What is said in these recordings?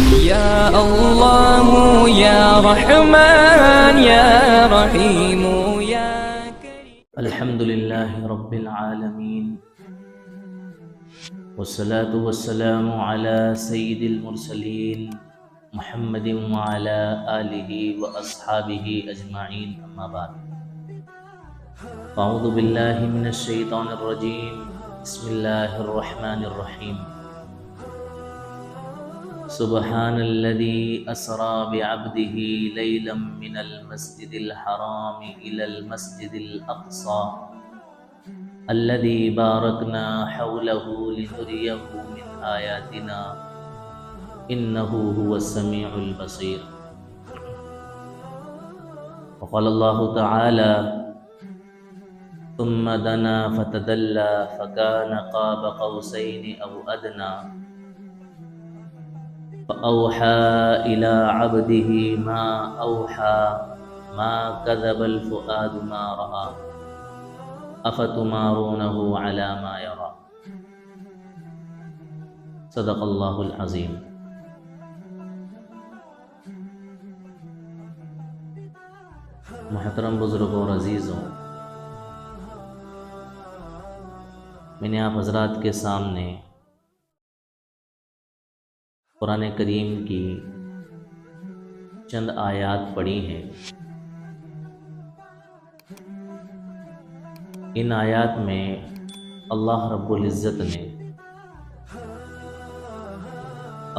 يا الله يا رحمن يا رحيم يا كريم. الحمد لله رب العالمين، والصلاة والسلام على سيد المرسلين محمد وعلى آله وأصحابه أجمعين، أما بعد. أعوذ بالله من الشيطان الرجيم، بسم الله الرحمن الرحيم. سبحان الذي أسرى بعبده ليلا من المسجد الحرام إلى المسجد الأقصى الذي باركنا حوله لنريه من آياتنا إنه هو السميع البصير. وقال الله تعالى: ثم دنا فتدلى فكان قاب قوسين أو أدنى فأوحى إلى عبده ما أوحى ما كذب الفؤاد ما رأى أفتمارونه على ما يرى. صدق اللہ العظیم. محترم بزرگوں اور عزیزوں، میں نے آپ حضرات کے سامنے قرآن کریم کی چند آیات پڑھی ہیں. ان آیات میں اللہ رب العزت نے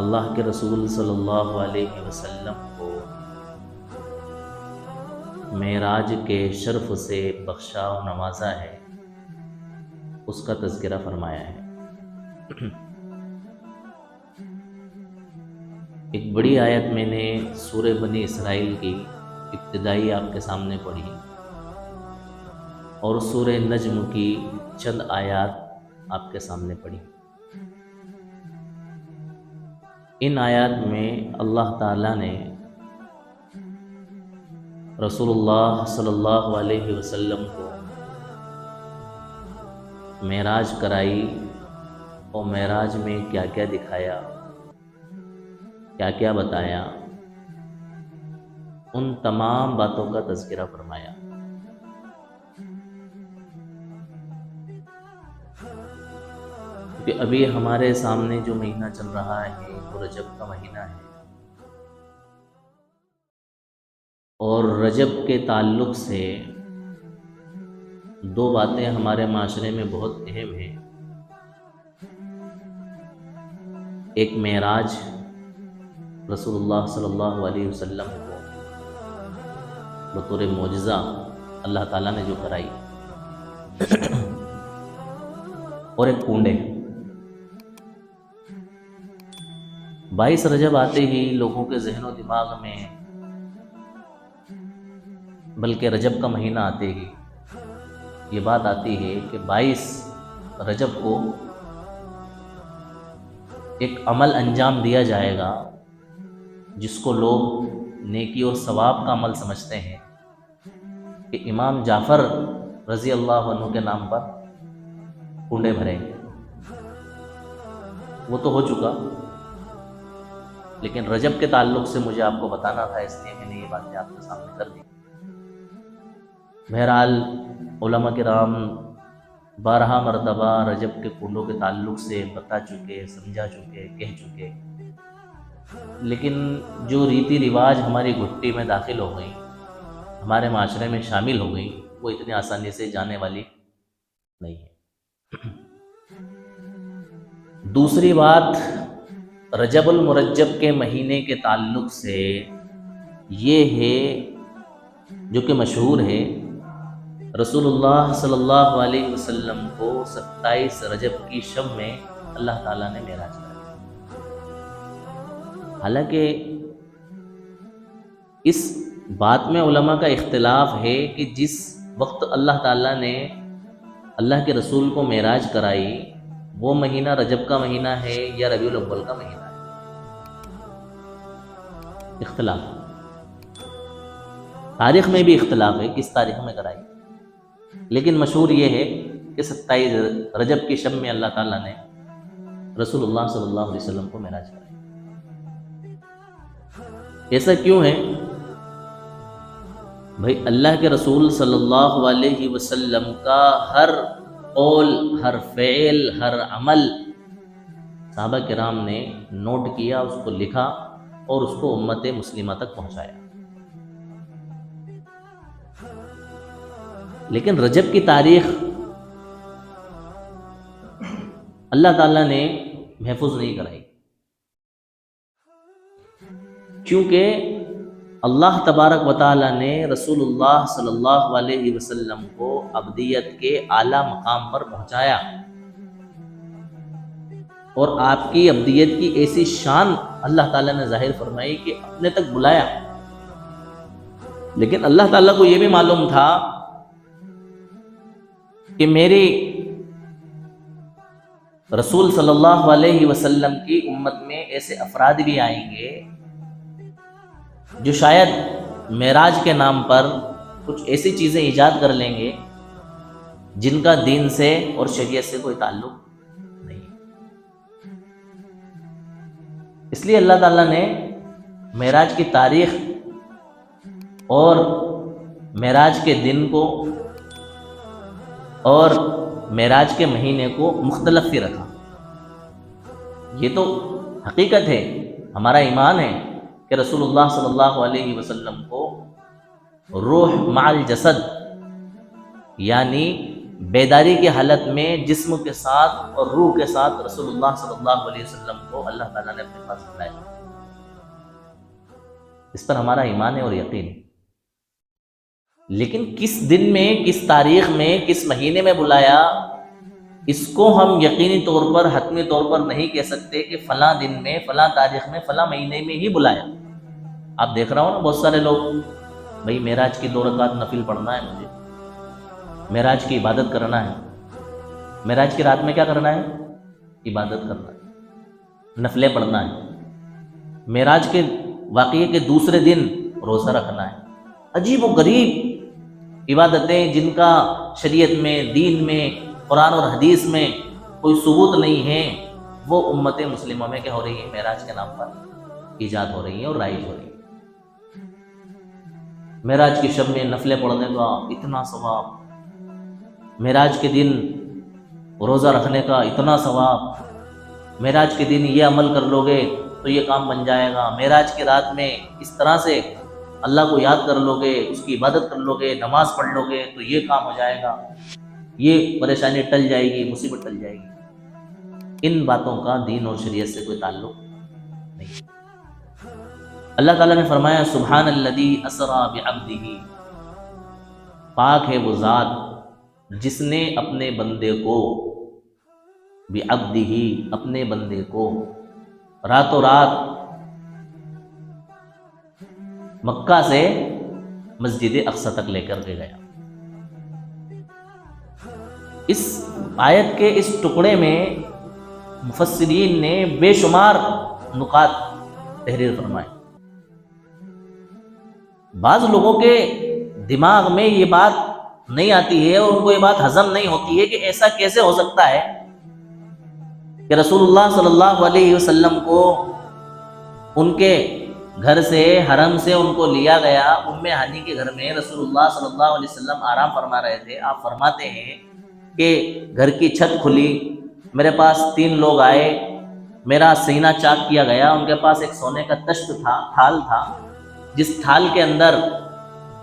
اللہ کے رسول صلی اللہ علیہ وسلم کو معراج کے شرف سے بخشا و نوازا ہے، اس کا تذکرہ فرمایا ہے. ایک بڑی آیت میں نے سورہ بنی اسرائیل کی ابتدائی آپ کے سامنے پڑھی اور سورہ نجم کی چند آیات آپ کے سامنے پڑھی. ان آیات میں اللہ تعالیٰ نے رسول اللہ صلی اللہ علیہ وسلم کو معراج کرائی اور معراج میں کیا کیا دکھایا، کیا کیا بتایا، ان تمام باتوں کا تذکرہ فرمایا. کہ ابھی ہمارے سامنے جو مہینہ چل رہا ہے وہ رجب کا مہینہ ہے، اور رجب کے تعلق سے دو باتیں ہمارے معاشرے میں بہت اہم ہیں. ایک معراج رسول اللہ صلی اللہ علیہ وسلم کو بطور معجزہ اللہ تعالیٰ نے جو کرائی، اور ایک کنڈے. 22 رجب آتے ہی لوگوں کے ذہن و دماغ میں، بلکہ رجب کا مہینہ آتے ہی یہ بات آتی ہے کہ 22 رجب کو ایک عمل انجام دیا جائے گا جس کو لوگ نیکی اور ثواب کا عمل سمجھتے ہیں، کہ امام جعفر رضی اللہ عنہ کے نام پر کنڈے بھریں گے. وہ تو ہو چکا، لیکن رجب کے تعلق سے مجھے آپ کو بتانا تھا، اس لیے میں نے یہ باتیں آپ کے سامنے کر دی. بہرحال علماء کرام 12 مرتبہ رجب کے کنڈوں کے تعلق سے بتا چکے، سمجھا چکے، کہہ چکے، لیکن جو ریتی رواج ہماری گھٹی میں داخل ہو گئی، ہمارے معاشرے میں شامل ہو گئی، وہ اتنی آسانی سے جانے والی نہیں ہے. دوسری بات، رجب المرجب کے مہینے کے تعلق سے یہ ہے جو کہ مشہور ہے، رسول اللہ صلی اللہ علیہ وسلم کو 27 رجب کی شب میں اللہ تعالیٰ نے معراج کرایا. حالانکہ اس بات میں علماء کا اختلاف ہے کہ جس وقت اللہ تعالیٰ نے اللہ کے رسول کو معراج کرائی وہ مہینہ رجب کا مہینہ ہے یا ربیع الاول کا مہینہ ہے. اختلاف، تاریخ میں بھی اختلاف ہے کس تاریخ میں کرائی، لیکن مشہور یہ ہے کہ 27 رجب کی شب میں اللہ تعالیٰ نے رسول اللہ صلی اللہ علیہ وسلم کو معراج کرایا. ایسا کیوں ہے بھائی؟ اللہ کے رسول صلی اللہ علیہ وسلم کا ہر قول، ہر فعل، ہر عمل صحابہ کرام نے نوٹ کیا، اس کو لکھا اور اس کو امت مسلمہ تک پہنچایا۔ لیکن رجب کی تاریخ اللہ تعالیٰ نے محفوظ نہیں کرائی، کیونکہ اللہ تبارک و تعالیٰ نے رسول اللہ صلی اللہ علیہ وسلم کو عبدیت کے اعلیٰ مقام پر پہنچایا، اور آپ کی عبدیت کی ایسی شان اللہ تعالیٰ نے ظاہر فرمائی کہ اپنے تک بلایا۔ لیکن اللہ تعالیٰ کو یہ بھی معلوم تھا کہ میری رسول صلی اللہ علیہ وسلم کی امت میں ایسے افراد بھی آئیں گے جو شاید معراج کے نام پر کچھ ایسی چیزیں ایجاد کر لیں گے جن کا دین سے اور شریعت سے کوئی تعلق نہیں۔ اس لیے اللہ تعالیٰ نے معراج کی تاریخ اور معراج کے دن کو اور معراج کے مہینے کو مختلف ہی رکھا۔ یہ تو حقیقت ہے، ہمارا ایمان ہے کہ رسول اللہ صلی اللہ علیہ وسلم کو روح مع الجسد، یعنی بیداری کی حالت میں جسم کے ساتھ اور روح کے ساتھ رسول اللہ صلی اللہ علیہ وسلم کو اللہ تعالیٰ نے اپنے پاس بلایا۔ اس پر ہمارا ایمان ہے اور یقین ہے۔ لیکن کس دن میں، کس تاریخ میں، کس مہینے میں بلایا، اس کو ہم یقینی طور پر، حتمی طور پر نہیں کہہ سکتے کہ فلاں دن میں، فلاں تاریخ میں، فلاں مہینے میں ہی بلایا۔ آپ دیکھ رہا ہو نا بہت سارے لوگ، بھائی معراج کی 2 رکعت نفل پڑھنا ہے، مجھے معراج کی عبادت کرنا ہے۔ معراج کی رات میں کیا کرنا ہے؟ عبادت کرنا ہے، نفلیں پڑھنا ہے۔ معراج کے واقعے کے دوسرے دن روزہ رکھنا ہے۔ عجیب و غریب عبادتیں جن کا شریعت میں، دین میں، قرآن اور حدیث میں کوئی ثبوت نہیں ہے، وہ امت مسلمہ میں کیا ہو رہی ہے؟ معراج کے نام پر ایجاد ہو رہی ہیں اور رائج ہو رہی ہیں۔ معراج کی شب میں نفلیں پڑھنے کا اتنا ثواب، معراج کے دن روزہ رکھنے کا اتنا ثواب، معراج کے دن یہ عمل کر لو گے تو یہ کام بن جائے گا، معراج کی رات میں اس طرح سے اللہ کو یاد کر لو گے، اس کی عبادت کر لو گے، نماز پڑھ لو گے تو یہ کام ہو جائے گا، یہ پریشانی ٹل جائے گی، مصیبت ٹل جائے گی۔ ان باتوں کا دین اور شریعت سے کوئی تعلق نہیں۔ اللہ تعالیٰ نے فرمایا سبحان الذی اسری بعبدہ، پاک ہے وہ ذات جس نے اپنے بندے کو، بعبدہ، اپنے بندے کو راتوں رات مکہ سے مسجد اقصی تک لے کر کے گیا۔ اس آیت کے اس ٹکڑے میں مفسرین نے بے شمار نکات تحریر فرمائے۔ بعض لوگوں کے دماغ میں یہ بات نہیں آتی ہے اور ان کو یہ بات ہضم نہیں ہوتی ہے کہ ایسا کیسے ہو سکتا ہے کہ رسول اللہ صلی اللہ علیہ وسلم کو ان کے گھر سے، حرم سے ان کو لیا گیا، ام ہانی کے گھر میں رسول اللہ صلی اللہ علیہ وسلم آرام فرما رہے تھے۔ آپ فرماتے ہیں کہ گھر کی چھت کھلی، میرے پاس 3 لوگ آئے، میرا سینہ چاک کیا گیا، ان کے پاس ایک سونے کا تشت تھا، تھال تھا، جس تھال کے اندر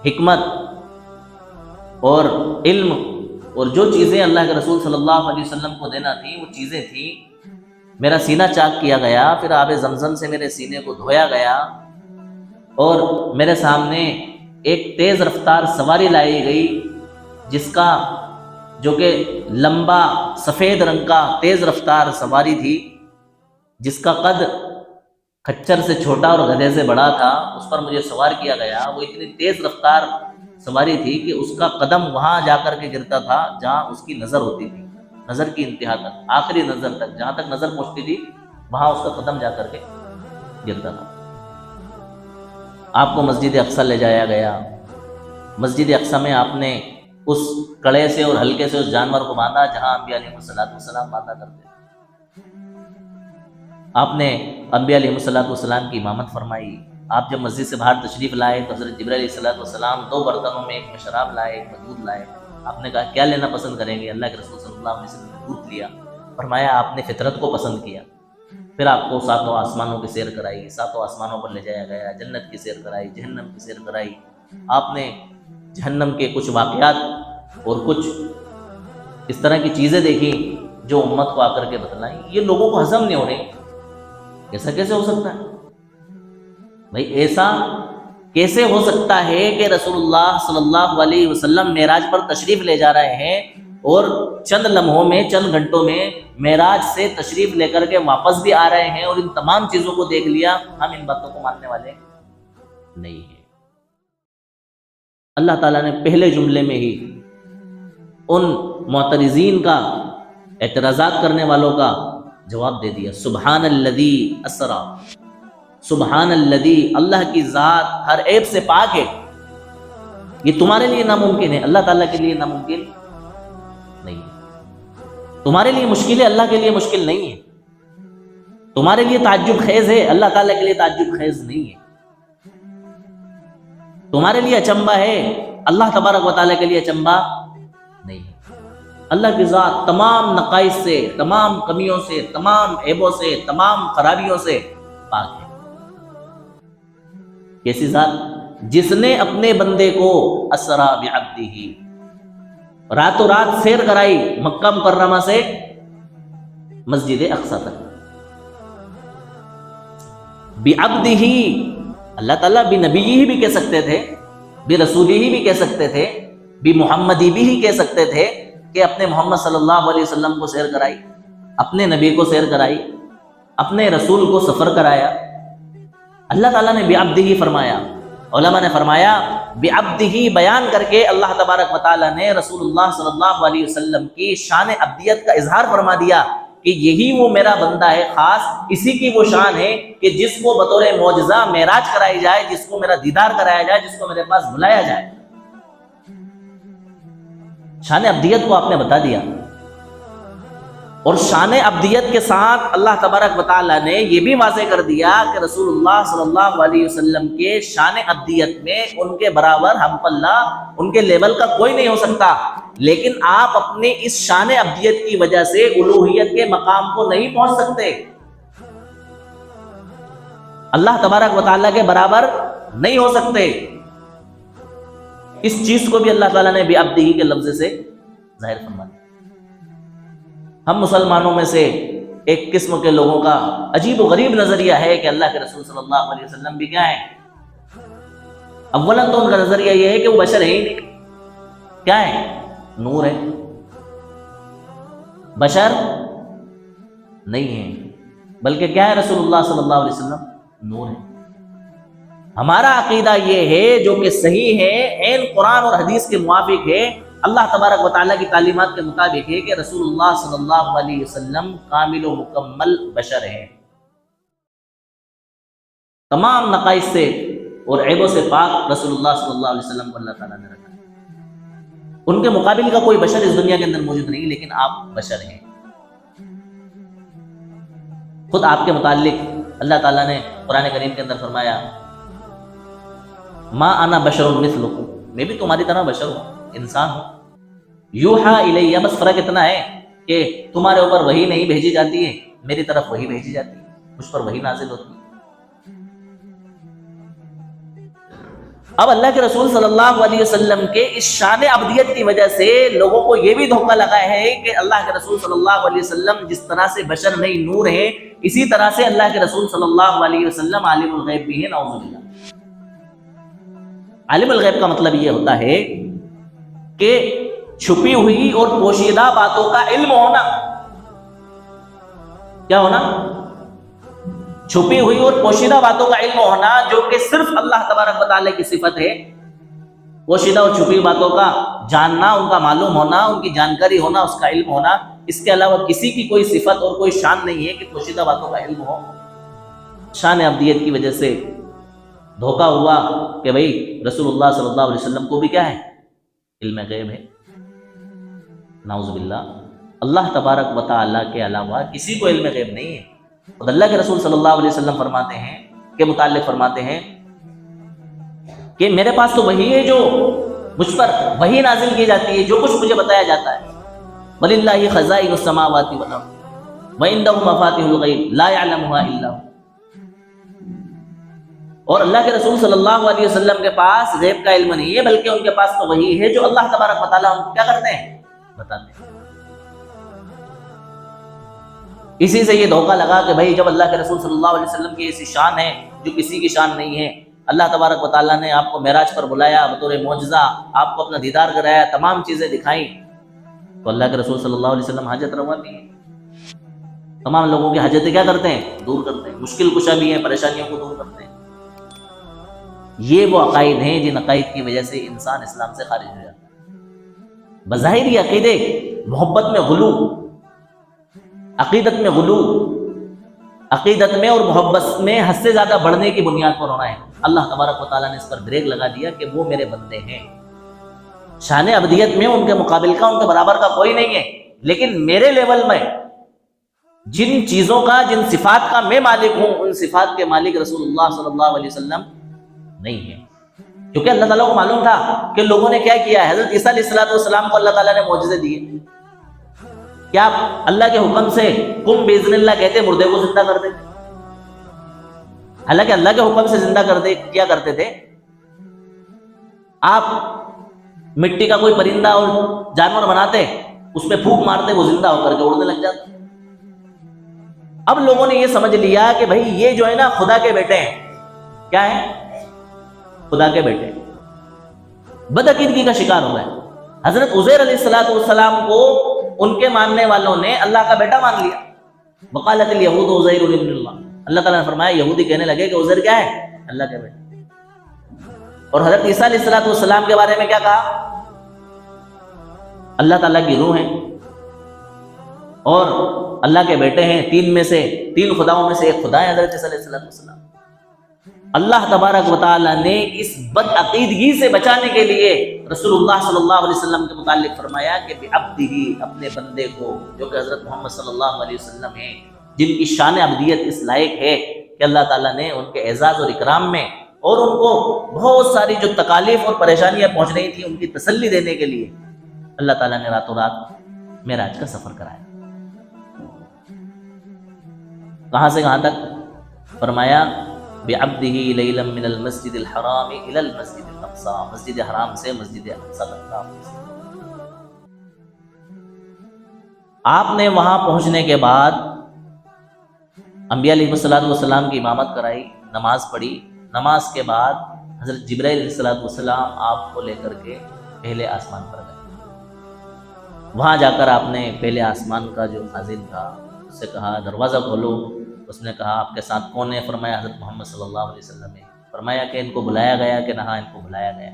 حکمت اور علم اور جو چیزیں اللہ کے رسول صلی اللہ علیہ وسلم کو دینا تھی وہ چیزیں تھیں۔ میرا سینہ چاک کیا گیا، پھر آب زمزم سے میرے سینے کو دھویا گیا اور میرے سامنے ایک تیز رفتار سواری لائی گئی، جس کا جو کہ لمبا سفید رنگ کا تیز رفتار سواری تھی، جس کا قد کھچر سے چھوٹا اور گدھے سے بڑا تھا، اس پر مجھے سوار کیا گیا۔ وہ اتنی تیز رفتار سواری تھی کہ اس کا قدم وہاں جا کر کے گرتا تھا جہاں اس کی نظر ہوتی تھی، نظر کی انتہا تک، آخری نظر تک، جہاں تک نظر پہنچتی تھی وہاں اس کا قدم جا کر کے گرتا تھا۔ آپ کو مسجد اقصی لے جایا گیا۔ مسجد اقصی میں آپ نے اس کڑے سے اور ہلکے سے اس جانور کو باندھا جہاں انبیاء علیہ السلام باندھا کرتے تھے۔ آپ نے انبیاء علیہ السلام کی امامت فرمائی، آپ جب مسجد سے باہر تشریف لائے تو حضرت جبرائیل علیہ السلام 2 برتنوں میں، ایک میں شراب لائے، ایک میں دودھ لائے. آپ نے کہا کیا لینا پسند کریں گے؟ اللہ کے رسول صلی اللہ علیہ وسلم نے دودھ لیا. فرمایا آپ نے فطرت کو پسند کیا. پھر آپ کو 7 آسمانوں کی سیر کرائی، 7 آسمانوں پر لے جایا گیا، جنت کی سیر کرائی، جہنم کی سیر کرائی. آپ نے جہنم کے کچھ واقعات اور کچھ اس طرح کی چیزیں دیکھی جو امت کو آ کر کے بتلائیں. یہ لوگوں کو ہضم نہیں ہو رہی. ایسا کیسے ہو سکتا ہے بھائی؟ ایسا کیسے ہو سکتا ہے کہ رسول اللہ صلی اللہ علیہ وسلم معراج پر تشریف لے جا رہے ہیں اور چند لمحوں میں، چند گھنٹوں میں معراج سے تشریف لے کر کے واپس بھی آ رہے ہیں اور ان تمام چیزوں کو دیکھ لیا؟ ہم ان باتوں کو ماننے والے نہیں ہیں. اللہ تعالیٰ نے پہلے جملے میں ہی ان معترضین کا، اعتراضات کرنے والوں کا جواب دے دیا. سبحان الذی اسرا، سبحان الذی، اللہ کی ذات ہر عیب سے پاک ہے. یہ تمہارے لیے ناممکن ہے، اللہ تعالیٰ کے لیے ناممکن نہیں ہے. تمہارے لیے مشکل ہے، اللہ کے لیے مشکل نہیں ہے. تمہارے لیے تعجب خیز ہے، اللہ تعالیٰ کے لیے تعجب خیز نہیں ہے. تمہارے لیے اچنبا ہے، اللہ تبارک و تعالیٰ کے لیے اچنبا نہیں ہے. اللہ کی ذات تمام نقائص سے، تمام کمیوں سے، تمام عیبوں سے، تمام خرابیوں سے پاک ہے. کیسی ذات؟ جس نے اپنے بندے کو اسرا بعبدہ، راتوں رات سیر کرائی مکہ مکرمہ سے مسجد اقصی تک. بعبدہ، اللہ تعالیٰ بنبیہ بھی کہہ سکتے تھے، برسولہ بھی کہہ سکتے تھے، بمحمدی بھی کہہ سکتے تھے کہ اپنے محمد صلی اللہ علیہ وسلم کو سیر کرائی، اپنے نبی کو سیر کرائی، اپنے رسول کو سفر کرایا. اللہ تعالیٰ نے بعبدہ فرمایا. علماء نے فرمایا بعبدہ بیان کر کے اللہ تبارک و تعالیٰ نے رسول اللہ صلی اللہ علیہ وسلم کی شان عبدیت کا اظہار فرما دیا کہ یہی وہ میرا بندہ ہے خاص، اسی کی وہ شان ہے کہ جس کو بطور معجزہ معراج کرائی جائے، جس کو میرا دیدار کرایا جائے، جس کو میرے پاس بلایا جائے. شان عبدیت کو آپ نے بتا دیا. اور شان عبدیت کے ساتھ اللہ تبارک و تعالیٰ نے یہ بھی واضح کر دیا کہ رسول اللہ صلی اللہ علیہ وسلم کے شان عبدیت میں ان کے برابر ہم پلہ، ان کے لیول کا کوئی نہیں ہو سکتا. لیکن آپ اپنے اس شان عبدیت کی وجہ سے الوہیت کے مقام کو نہیں پہنچ سکتے. اللہ تبارک و تعالیٰ کے برابر نہیں ہو سکتے. اس چیز کو بھی اللہ تعالیٰ نے بعبدہ کے لفظ سے ظاہر فرما دیا. ہم مسلمانوں میں سے ایک قسم کے لوگوں کا عجیب و غریب نظریہ ہے کہ اللہ کے رسول صلی اللہ علیہ وسلم بھی کیا ہے؟ اولاً تو ان کا نظریہ یہ ہے کہ وہ بشر ہے ہی نہیں. کیا ہے؟ نور ہے. بشر نہیں ہے، بلکہ کیا ہے؟ رسول اللہ صلی اللہ علیہ وسلم نور ہے. ہمارا عقیدہ یہ ہے جو کہ صحیح ہے، عین قرآن اور حدیث کے موافق ہے، اللہ تبارک و تعالیٰ کی تعلیمات کے مطابق ہے کہ رسول اللہ صلی اللہ علیہ وسلم کامل و مکمل بشر ہیں. تمام نقائص سے اور عیبوں سے پاک رسول اللہ صلی اللہ علیہ وسلم کو اللہ تعالیٰ نے رکھا. ان کے مقابل کا کوئی بشر اس دنیا کے اندر موجود نہیں، لیکن آپ بشر ہیں. خود آپ کے متعلق اللہ تعالیٰ نے قرآن کریم کے اندر فرمایا ما انا بشر مثلکم، میں بھی تمہاری طرح بشر ہوں، انسان ہوں. یوحا الیہ، بس فرق اتنا ہے کہ تمہارے اوپر وحی نہیں بھیجی جاتی ہے، میری طرف وحی بھیجی جاتی ہے، مجھ پر وحی نازل ہوتی ہے. اب اللہ کے رسول صلی اللہ علیہ وسلم کے اس شان عبدیت کی وجہ سے لوگوں کو یہ بھی دھوکہ لگا ہے کہ اللہ کے رسول صلی اللہ علیہ وسلم جس طرح سے بشر نہیں نور ہے، اسی طرح سے اللہ کے رسول صلی اللہ علیہ وسلم عالم الغیب بھی ہے. نعوذ باللہ. عالم الغیب کا مطلب یہ ہوتا ہے کہ چھپی ہوئی اور پوشیدہ باتوں کا علم ہونا. کیا ہونا؟ چھپی ہوئی اور پوشیدہ باتوں کا علم ہونا، جو کہ صرف اللہ تبارک و تعالیٰ کی صفت ہے. پوشیدہ اور چھپی باتوں کا جاننا، ان کا معلوم ہونا، ان کی جانکاری ہونا، اس کا علم ہونا، اس کے علاوہ کسی کی کوئی صفت اور کوئی شان نہیں ہے کہ پوشیدہ باتوں کا علم ہو. شان عبدیت کی وجہ سے دھوکہ ہوا کہ بھئی رسول اللہ صلی اللہ علیہ وسلم کو بھی کیا ہے؟ علم غیب ہے. نعوذ باللہ. اللہ تبارک و تعالیٰ کے علاوہ کسی کو علم غیب نہیں ہے. اور اللہ کے رسول صلی اللہ علیہ وسلم فرماتے ہیں کہ متعلق فرماتے ہیں کہ میرے پاس تو وہی ہے جو مجھ پر وہی نازل کی جاتی ہے، جو کچھ مجھے بتایا جاتا ہے۔ وَلِلَّهِ خَزَائِنُ السَّمَاوَاتِ وَالْأَرْضِ وَعِندَهُ مَفَاتِحُ الْغَيْبِ لَا يَعْلَمُهَا إِلَّا هُوَ۔ اور اللہ کے رسول صلی اللہ علیہ وسلم کے پاس غیب کا علم نہیں ہے، بلکہ ان کے پاس تو وہی ہے جو اللہ تبارک و تعالیٰ ان کو کیا کرتے ہیں؟ بتاتے ہیں۔ اسی سے یہ دھوکہ لگا کہ بھائی جب اللہ کے رسول صلی اللہ علیہ وسلم کی ایسی شان ہے جو کسی کی شان نہیں ہے، اللہ تبارک و تعالیٰ نے آپ کو معراج پر بلایا بطور معجزہ، آپ کو اپنا دیدار کرایا، تمام چیزیں دکھائیں، تو اللہ کے رسول صلی اللہ علیہ وسلم حاجت روا بھی ہے، تمام لوگوں کی حاجتیں کیا کرتے ہیں؟ دور کرتے ہیں، مشکل کشا بھی ہیں، پریشانیوں کو دور کرتے ہیں۔ یہ وہ عقائد ہیں جن عقائد کی وجہ سے انسان اسلام سے خارج ہو جاتا ہے۔ بظاہر یہ عقیدے محبت میں غلو، عقیدت میں غلو، عقیدت میں اور محبت میں حد سے زیادہ بڑھنے کی بنیاد پر ہونا ہے۔ اللہ تبارک و تعالیٰ نے اس پر بریک لگا دیا کہ وہ میرے بندے ہیں، شان ابدیت میں ان کے مقابل کا، ان کے برابر کا کوئی نہیں ہے، لیکن میرے لیول میں جن چیزوں کا، جن صفات کا میں مالک ہوں، ان صفات کے مالک رسول اللہ صلی اللہ علیہ وسلم نہیں ہے۔ کیونکہ اللہ تعالیٰ کو معلوم تھا کہ لوگوں نے کیا کیا ہے۔ حضرت عیسیٰ علیہ السلام کو اللہ تعالیٰ نے معجزے دیے، کیا اللہ کے حکم سے قم باذن اللہ کہتے مردے کو زندہ کر دیتے، حالانکہ اللہ کے حکم سے زندہ کیا کرتے تھے۔ آپ مٹی کا کوئی پرندہ اور جانور بناتے، اس پہ پھونک مارتے، وہ زندہ ہو کر کے اڑنے لگ جاتا۔ اب لوگوں نے یہ سمجھ لیا کہ بھائی یہ جو ہے نا خدا کے بیٹے ہیں، کیا ہے؟ خدا کے بیٹے، بدعقیدگی کا شکار ہو گئے۔ حضرت عزیر علیہ السلام کو ان کے ماننے والوں نے اللہ کا بیٹا مان لیا۔ وقالت الیہود عزیر ابن اللہ، اللہ تعالیٰ نے فرمایا یہودی کہنے لگے کہ عزیر کیا ہے؟ اللہ کے بیٹے۔ اور حضرت عیسیٰ علیہ السلام کے بارے میں کیا کہا؟ اللہ تعالیٰ کی روح ہے اور اللہ کے بیٹے ہیں، تین خداؤں میں سے ایک خدا ہے حضرت عیسیٰ علیہ السلام۔ اللہ تبارک و تعالیٰ نے اس بد عقیدگی سے بچانے کے لیے رسول اللہ صلی اللہ علیہ وسلم کے متعلق فرمایا کہ بعبدہ، اپنے بندے کو، جو کہ حضرت محمد صلی اللہ علیہ وسلم ہیں، جن کی شان ابدیت اس لائق ہے کہ اللہ تعالیٰ نے ان کے اعزاز اور اکرام میں اور ان کو بہت ساری جو تکالیف اور پریشانیاں پہنچ رہی تھیں ان کی تسلی دینے کے لیے اللہ تعالیٰ نے راتوں رات معراج کا سفر کرایا۔ کہاں سے کہاں تک؟ فرمایا بعبدہ لیلا من المسجد الحرام الى المسجد الاقصی، مسجد حرام سے مسجد اقصی تک کا۔ آپ نے وہاں پہنچنے کے بعد انبیاء علیہ السلام کی امامت کرائی، نماز پڑھی، نماز کے بعد حضرت جبرائیل علیہ السلام آپ کو لے کر کے پہلے آسمان پر گئے۔ وہاں جا کر آپ نے پہلے آسمان کا جو خازن تھا اس سے کہا دروازہ کھولو۔ اس نے کہا آپ کے ساتھ کون ہے؟ فرمایا حضرت محمد صلی اللہ علیہ وسلم ہے۔ فرمایا کہ ان کو بلایا گیا کہ نہ؟ ان کو بلایا گیا۔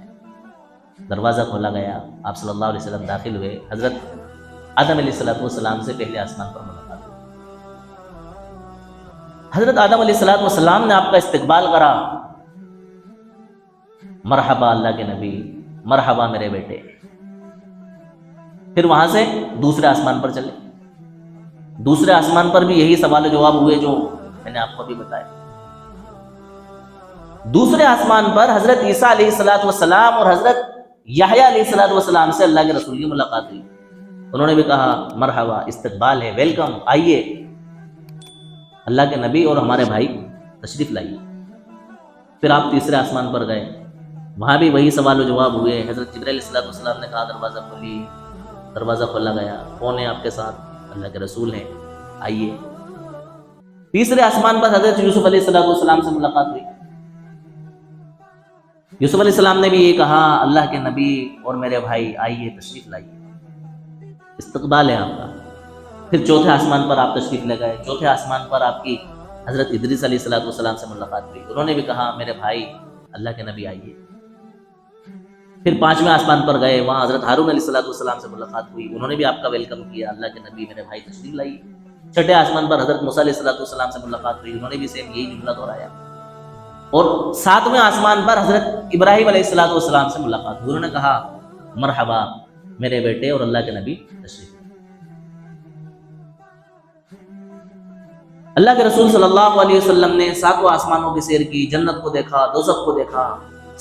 دروازہ کھولا گیا، آپ صلی اللہ علیہ وسلم داخل ہوئے۔ حضرت آدم علیہ السلام سے پہلے آسمان پر ملاقات ہوئی۔ حضرت آدم علیہ السلام نے آپ کا استقبال کرا، مرحبا اللہ کے نبی، مرحبا میرے بیٹے۔ پھر وہاں سے دوسرے آسمان پر چلے۔ دوسرے آسمان پر بھی یہی سوال و جواب ہوئے جو میں نے آپ کو ابھی بتایا۔ دوسرے آسمان پر حضرت عیسیٰ علیہ السلام اور حضرت یحییٰ علیہ السلام سے اللہ کے رسول کی ملاقات ہوئی۔ انہوں نے بھی کہا مرحبا، استقبال ہے، ویلکم، آئیے، اللہ کے نبی اور ہمارے بھائی تشریف لائیے۔ پھر آپ تیسرے آسمان پر گئے، وہاں بھی وہی سوال و جواب ہوئے۔ حضرت جبرائیل علیہ السلام نے کہا دروازہ کھولیے، دروازہ کھولا گیا۔ کون ہے آپ کے ساتھ؟ اللہ کے رسول ہیں، آئیے۔ تیسرے آسمان پر حضرت یوسف علیہ السلام سے ملاقات ہوئی۔ یوسف علیہ السلام نے بھی یہ کہا اللہ کے نبی اور میرے بھائی آئیے، تشریف لائیے، استقبال ہے آپ کا۔ پھر چوتھے آسمان پر آپ تشریف لے گئے۔ چوتھے آسمان پر آپ کی حضرت ادریس علیہ السلام سے ملاقات ہوئی۔ انہوں نے بھی کہا میرے بھائی اللہ کے نبی آئیے۔ پھر پانچویں آسمان پر گئے، وہاں حضرت ہارون علیہ السلام سے ملاقات ہوئی۔ انہوں نے بھی آپ کا ویلکم کیا، اللہ کے نبی میرے بھائی تشریف لائیے۔ چھٹے آسمان پر حضرت موسیٰ علیہ السلام سے ملاقات ہوئی۔ انہوں نے بھی سیم یہی جملہ دہرایا۔ اور ساتویں آسمان پر حضرت ابراہیم علیہ السلام سے ملاقات ہوئی۔ انہوں نے کہا مرحبا میرے بیٹے اور اللہ کے نبی تشریف لائیے۔ اللہ کے رسول صلی اللہ علیہ وسلم نے ساتوں آسمانوں کی سیر کی، جنت کو دیکھا، دوزخ کو دیکھا،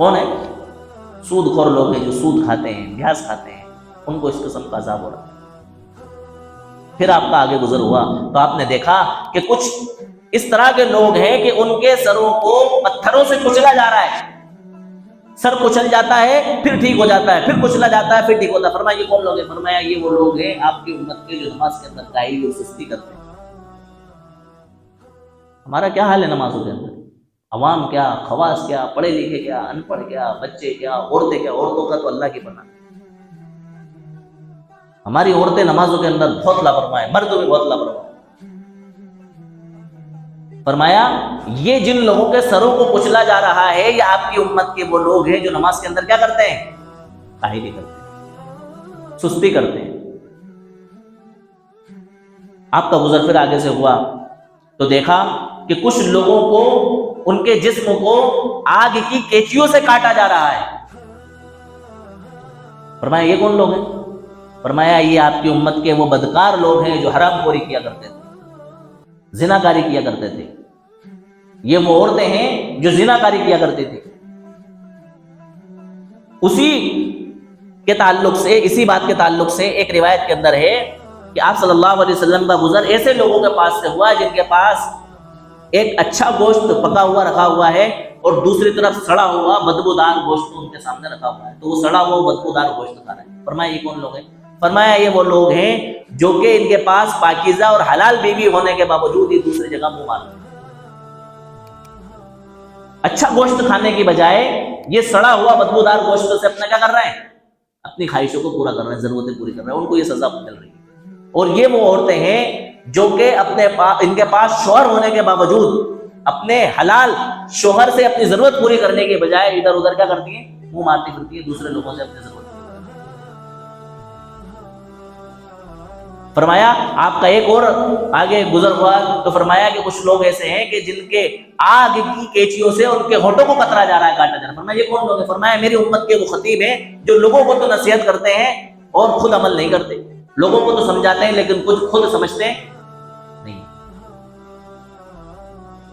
کون ہے؟ سود خور لوگ ہیں جو سود کھاتے ہیں، بیاج کھاتے ہیں، ان کو اس قسم کا عذاب ہو رہا ہے۔ پھر آپ کا آگے گزر ہوا تو آپ نے دیکھا کہ کچھ اس طرح کے لوگ ہیں کہ ان کے سروں کو پتھروں سے کچلا جا رہا ہے، سر کچل جاتا ہے پھر ٹھیک ہو جاتا ہے، پھر کچلا جاتا ہے پھر ٹھیک ہوتا ہے۔ فرمایا یہ کون لوگ ہیں؟ فرمایا یہ وہ لوگ ہیں آپ کی امت کے جو نماز کے اندر کاہلی اور سستی کرتے ہیں۔ ہمارا کیا حال ہے نمازوں کے اندر؟ عوام کیا، خواص کیا، پڑھے لکھے کیا، ان پڑھ کیا، بچے کیا، عورتیں کیا۔ عورتوں کا تو اللہ کی پناہ، ہماری عورتیں نمازوں کے اندر بہت لاپرواہ ہیں، مرد بھی بہت لاپرواہ ہیں۔ فرمایا یہ جن لوگوں کے سروں کو کچلا جا رہا ہے یہ آپ کی امت کے وہ لوگ ہیں جو نماز کے اندر کیا کرتے ہیں؟ کاہلی کرتے ہیں، سستی کرتے ہیں۔ آپ کا گزر پھر آگے سے ہوا تو دیکھا کہ کچھ لوگوں کو ان کے جسم کو آگ کی کیچیوں سے کاٹا جا رہا ہے۔ فرمایا یہ کون لوگ ہیں؟ فرمایا یہ آپ کی امت کے وہ بدکار لوگ ہیں جو حرام خوری کیا کرتے تھے، زنا کاری کیا کرتے تھے۔ یہ وہ عورتیں ہیں جو زنا کاری کیا کرتی تھی۔ اسی کے تعلق سے، اسی بات کے تعلق سے ایک روایت کے اندر ہے کہ آپ صلی اللہ علیہ وسلم کا گزر ایسے لوگوں کے پاس سے ہوا جن کے پاس ایک اچھا گوشت پکا ہوا رکھا ہوا ہے اور دوسری طرف سڑا ہوا بدبودار گوشت ان کے سامنے رکھا ہوا ہے، تو وہ سڑا ہوا بدبودار گوشت کھا رہے ہیں۔ فرمایا یہ کون لوگ ہیں؟ فرمایا یہ وہ لوگ ہیں جو کہ ان کے پاس پاکیزہ اور حلال بیوی ہونے کے باوجود ہی دوسری جگہ منہ مارتے ہیں۔ اچھا گوشت کھانے کی بجائے یہ سڑا ہوا بدبودار گوشت سے اپنا کیا کر رہے ہیں؟ اپنی خواہشوں کو پورا کر رہے ہیں، ضرورتیں پوری کر رہے ہیں، ان کو یہ سزا مل رہی ہے۔ اور یہ وہ عورتیں ہیں جو کہ ان کے پاس شوہر ہونے کے باوجود اپنے حلال شوہر سے اپنی ضرورت پوری کرنے کے بجائے ادھر ادھر کیا کرتی ہیں؟ منہ مارتی پھرتی ہیں دوسرے لوگوں سے اپنی ضرورت۔ فرمایا آپ کا ایک اور آگے گزر ہوا تو فرمایا کہ کچھ لوگ ایسے ہیں کہ جن کے آگ کی کیچیوں سے ان کے ہونٹوں کو کترا جا رہا ہے، کاٹا جا رہا ہے۔ فرمایا یہ کون لوگ ہیں؟ فرمایا میری امت کے وہ خطیب ہیں جو لوگوں کو تو نصیحت کرتے ہیں اور خود عمل نہیں کرتے، لوگوں کو تو سمجھاتے ہیں لیکن کچھ خود سمجھتے نہیں۔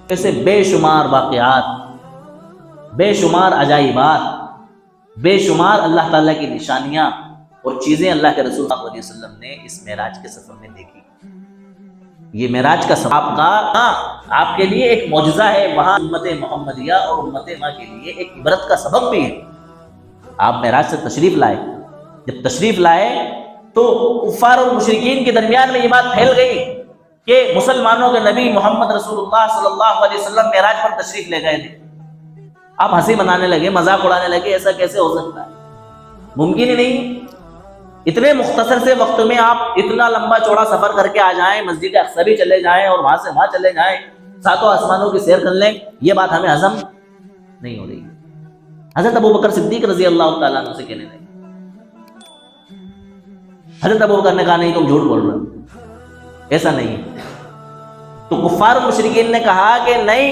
ایسے بے شمار واقعات، بے شمار عجائبات، بے شمار اللہ تعالیٰ کی نشانیاں اور چیزیں اللہ کے رسول صلی اللہ علیہ وسلم نے اس معراج کے سفر میں دیکھی۔ یہ معراج کا سفر آپ کے لیے ایک معجزہ ہے، وہاں امت محمدیہ اور امت ماں کے لیے ایک عبرت کا سبب بھی ہے۔ آپ معراج سے تشریف لائے، جب تشریف لائے تو کفار اور مشرکین کے درمیان میں یہ بات پھیل گئی کہ مسلمانوں کے نبی محمد رسول اللہ صلی اللہ علیہ وسلم معراج پر تشریف لے گئے تھے۔ آپ ہنسی منانے لگے، مذاق اڑانے لگے، ایسا کیسے ہو سکتا ہے؟ ممکن ہی نہیں، اتنے مختصر سے وقت میں آپ اتنا لمبا چوڑا سفر کر کے آ جائیں، مسجد اقصی بھی چلے جائیں اور وہاں سے وہاں چلے جائیں، ساتوں آسمانوں کی سیر کر لیں، یہ بات ہمیں ہضم نہیں ہو رہی۔ حضرت ابوبکر صدیق رضی اللہ تعالیٰ عنہ سے کہنے لگے، حضرت ابوبکر نے کہا نہیں تم جھوٹ بول رہے ہو، ایسا نہیں ہے۔ تو کفار و مشرکین نے کہا کہ نہیں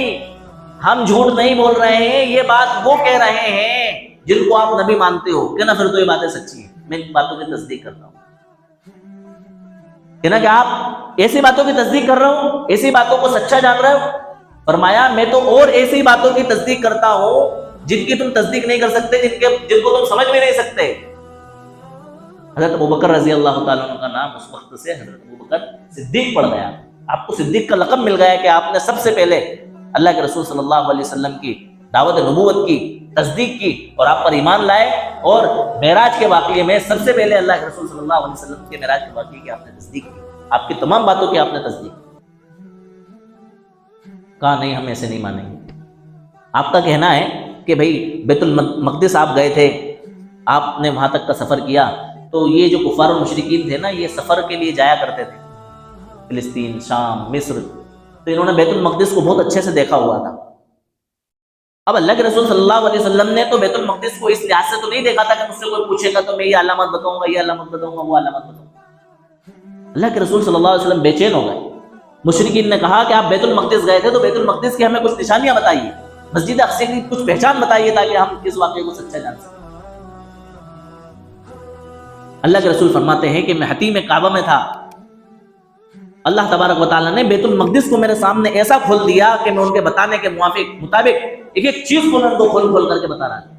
ہم جھوٹ نہیں بول رہے ہیں، یہ بات وہ کہہ رہے ہیں جن کو آپ نبی مانتے ہو، کہ نا پھر تو یہ باتیں سچی ہیں، میں ان باتوں کی تصدیق کرتا ہوں، کہ نا کہ آپ ایسی باتوں کی تصدیق کر رہے ہو، ایسی باتوں کو سچا جان رہے ہو۔ فرمایا میں تو اور ایسی باتوں کی تصدیق کرتا ہوں جن کی تم تصدیق نہیں کر سکتے، جن کو تم سمجھ بھی نہیں سکتے۔ حضرت ابوبکر رضی اللہ تعالیٰ عنہ کا نام اس وقت سے حضرت ابوبکر صدیق پڑ گیا، آپ کو صدیق کا لقب مل گیا کہ آپ نے سب سے پہلے اللہ کے رسول صلی اللہ علیہ وسلم کی دعوت نبوت کی تصدیق کی اور آپ پر ایمان لائے، اور معراج کے واقعے میں سب سے پہلے اللہ کے رسول صلی اللہ علیہ وسلم کے معراج کے واقعے کی آپ نے تصدیق کی، آپ کی تمام باتوں کی آپ نے تصدیق کی۔ کہا نہیں ہم ایسے نہیں مانیں گے۔ آپ کا کہنا ہے کہ بھئی بیت المقدس آپ گئے تھے، آپ نے وہاں تک کا سفر کیا، تو یہ جو کفار و مشرکین تھے نا یہ سفر کے لیے جایا کرتے تھے فلسطین، شام، مصر، تو انہوں نے بیت المقدس کو بہت اچھے سے دیکھا ہوا تھا۔ اب اللہ کے رسول صلی اللہ علیہ وسلم نے تو بیت المقدس کو اس لحاظ سے تو نہیں دیکھا تھا کہ مجھ سے کوئی پوچھے گا تو میں یہ علامت بتاؤں گا، یہ علامت بتاؤں گا، وہ علامت بتاؤں گا۔ اللہ کے رسول صلی اللہ علیہ وسلم بے چین ہو گئے۔ مشرکین نے کہا کہ آپ بیت المقدس گئے تھے تو بیت المقدس کی ہمیں کچھ نشانیاں بتائیے، مسجد اقصی کی کچھ پہچان بتائیے تاکہ ہم اس واقعے کو سچا جان سکیں۔ اللہ کے رسول فرماتے ہیں کہ میں حتیم کعبہ میں تھا، اللہ تبارک و تعالیٰ نے بیت المقدس کو میرے سامنے ایسا کھول دیا کہ میں ان کے بتانے کے مطابق ایک ایک چیز کو ان کو کھول کھول کر کے بتا رہا تھا۔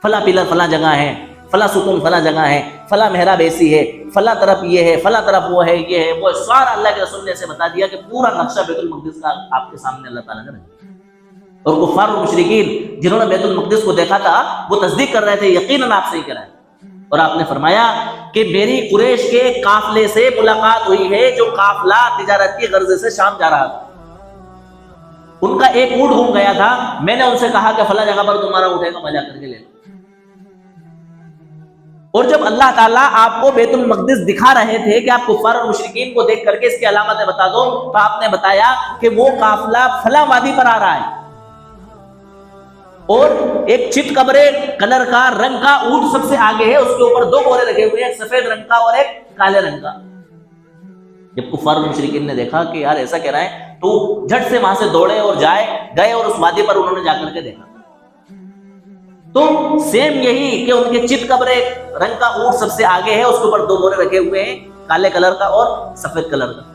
فلاں پلر فلاں جگہ ہے، فلاں ستون فلاں جگہ ہے، فلاں محراب ایسی ہے، فلاں طرف یہ ہے، فلاں طرف وہ ہے، یہ ہے وہ ہے، سارا اللہ کے رسول نے ایسے بتا دیا کہ پورا نقشہ بیت المقدس کا آپ کے سامنے اللہ تعالیٰ نے رکھ دیا۔ اور کفار اور مشرکین جنہوں نے بیت المقدس کو دیکھا تھا وہ تصدیق کر رہے تھے یقیناً آپ صحیح کر رہے ہیں، اور آپ نے فرمایا کہ میری قریش کے قافلے سے ملاقات ہوئی ہے جو قافلہ تجارت کی غرض سے شام جا رہا تھا، ان کا ایک اونٹ گم گیا تھا، میں نے ان سے کہا کہ فلاں جگہ پر تمہارا اونٹ ہے تو مزہ کر کے لے لو۔ اور جب اللہ تعالیٰ آپ کو بیت المقدس دکھا رہے تھے کہ آپ کفار اور مشرکین کو دیکھ کر کے اس کی علامتیں بتا دو، تو آپ نے بتایا کہ وہ قافلہ فلاں وادی پر آ رہا ہے، اور ایک چت کبرے کلر کا رنگ کا اونٹ سب سے آگے ہے، اس کے اوپر دو گھوڑے رکھے ہوئے ہیں، ایک سفید رنگ کا اور ایک کالے رنگ کا۔ جب کفار اور مشرکین نے دیکھا کہ یار ایسا کہہ رہا ہے، تو جھٹ سے وہاں سے دوڑے اور گئے اور اس وادی پر انہوں نے جا کر کے دیکھا، تو سیم یہی کہ ان کے چت کبرے رنگ کا اونٹ سب سے آگے ہے، اس کے اوپر دو گھوڑے رکھے ہوئے ہیں، کالے کلر کا اور سفید کلر کا۔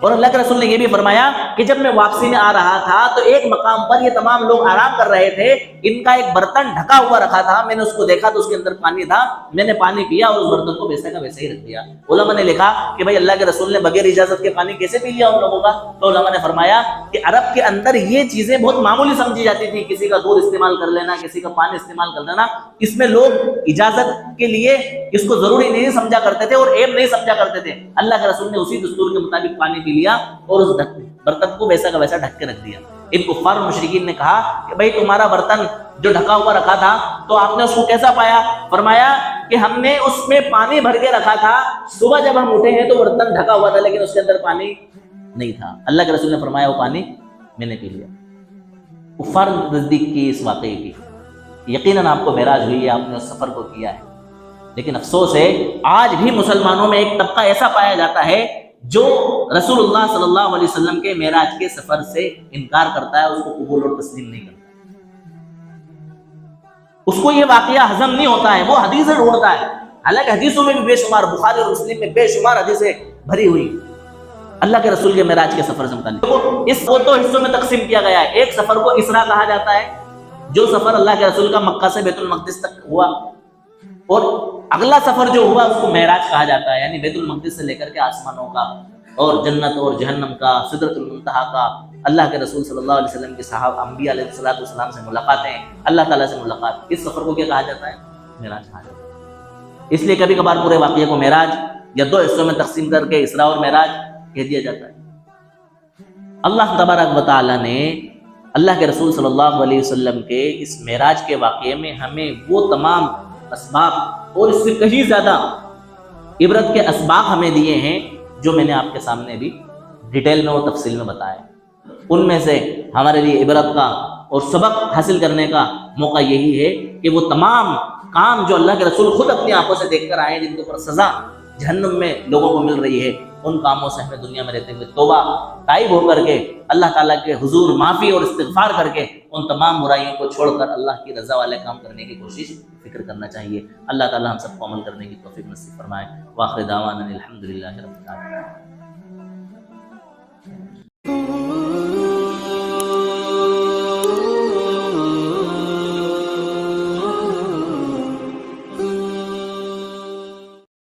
اور اللہ کے رسول نے یہ بھی فرمایا کہ جب میں واپسی میں آ رہا تھا تو ایک مقام پر یہ تمام لوگ آرام کر رہے تھے، ان کا ایک برتن ڈھکا ہوا رکھا تھا، میں نے اس کو دیکھا تو اس کے اندر پانی تھا، میں نے پانی پیا اور اس برتن کو ویسے کا ویسے ہی رکھ دیا۔ علماء نے لکھا کہ بھائی اللہ کے رسول نے بغیر اجازت کے پانی کیسے پی لیا ان لوگوں کا؟ تو علماء نے فرمایا کہ عرب کے اندر یہ چیزیں بہت معمولی سمجھی جاتی تھی، کسی کا دودھ استعمال کر لینا، کسی کا پانی استعمال کر لینا، اس میں لوگ اجازت کے لیے اس کو ضروری نہیں سمجھا کرتے تھے اور عیب نہیں سمجھا کرتے تھے۔ اللہ کے رسول نے اسی دستور کے مطابق پانی پی لیا اور اس برتن کو ویسا کا ویسا ڈھک کے رکھ دیا۔ ان کفار و مشرکین نے کہا کہ بھائی تمہارا برتن جو ڈھکا ہوا رکھا تھا تو آپ نے اس کو کیسا پایا؟ فرمایا کہ ہم نے اس میں پانی بھر کے رکھا تھا، صبح جب ہم اٹھے ہیں تو برتن ڈھکا ہوا تھا لیکن اس کے اندر پانی نہیں تھا۔ اللہ کے رسول نے فرمایا وہ پانی میں نے پی لیا۔ کفار نزدیک کی اس واقعے کی یقیناً آپ کو معراج ہوئی ہے، آپ نے اس سفر کو کیا ہے، لیکن افسوس ہے آج بھی مسلمانوں میں ایک طبقہ ایسا پایا جاتا ہے جو رسول اللہ صلی اللہ علیہ وسلم کے معراج کے سفر سے انکار کرتا ہے، اس کو قبول اور تسلیم نہیں کرتا، اس کو یہ واقعہ ہضم نہیں ہوتا ہے، وہ حدیثیں ڈھونڈتا ہے، حالانکہ حدیثوں میں بھی بے شمار، بخاری اور مسلم میں بے شمار حدیثیں بھری ہوئی اللہ کے رسول کے معراج کے سفر سے متعلق۔ اس کو دو حصوں میں تقسیم کیا گیا ہے، ایک سفر کو اسرا کہا جاتا ہے، جو سفر اللہ کے رسول کا مکہ سے بیت المقدس تک ہوا، اور اگلا سفر جو ہوا اس کو معراج کہا جاتا ہے، یعنی بیت المقدس سے لے کر کے آسمانوں کا اور جنت اور جہنم کا، سدرۃ المنتہا کا، اللہ کے رسول صلی اللہ علیہ وسلم کے صحابہ انبیاء علیہ السلام سے ملاقاتیں، اللہ تعالیٰ سے ملاقات، اس سفر کو کیا کہا جاتا ہے؟ معراج کہا جاتا ہے۔ اس لیے کبھی کبھار پورے واقعے کو معراج یا دو حصوں میں تقسیم کر کے اسراء اور معراج کہہ دیا جاتا ہے۔ اللہ تبارک و تعالیٰ نے اللہ کے رسول صلی اللہ علیہ وسلم کے اس معراج کے واقعے میں ہمیں وہ تمام اسباب اور اس سے کہیں زیادہ عبرت کے اسباب ہمیں دیے ہیں جو میں نے آپ کے سامنے بھی ڈیٹیل میں اور تفصیل میں بتایا۔ ان میں سے ہمارے لیے عبرت کا اور سبق حاصل کرنے کا موقع یہی ہے کہ وہ تمام کام جو اللہ کے رسول خود اپنی آنکھوں سے دیکھ کر آئے ہیں، جن کے اوپر سزا جہنم میں لوگوں کو مل رہی ہے، ان کاموں سے ہمیں دنیا میں رہتے ہوئے توبہ تائب ہو کر کے اللہ تعالیٰ کے حضور معافی اور استغفار کر کے ان تمام برائیوں کو چھوڑ کر اللہ کی رضا والے کام کرنے کی کوشش فکر کرنا چاہیے۔ اللہ تعالیٰ ہم سب کو عمل کرنے کی توفیق نصیب فرمائے۔ وآخر دعوانا الحمدللہ رب العالمین۔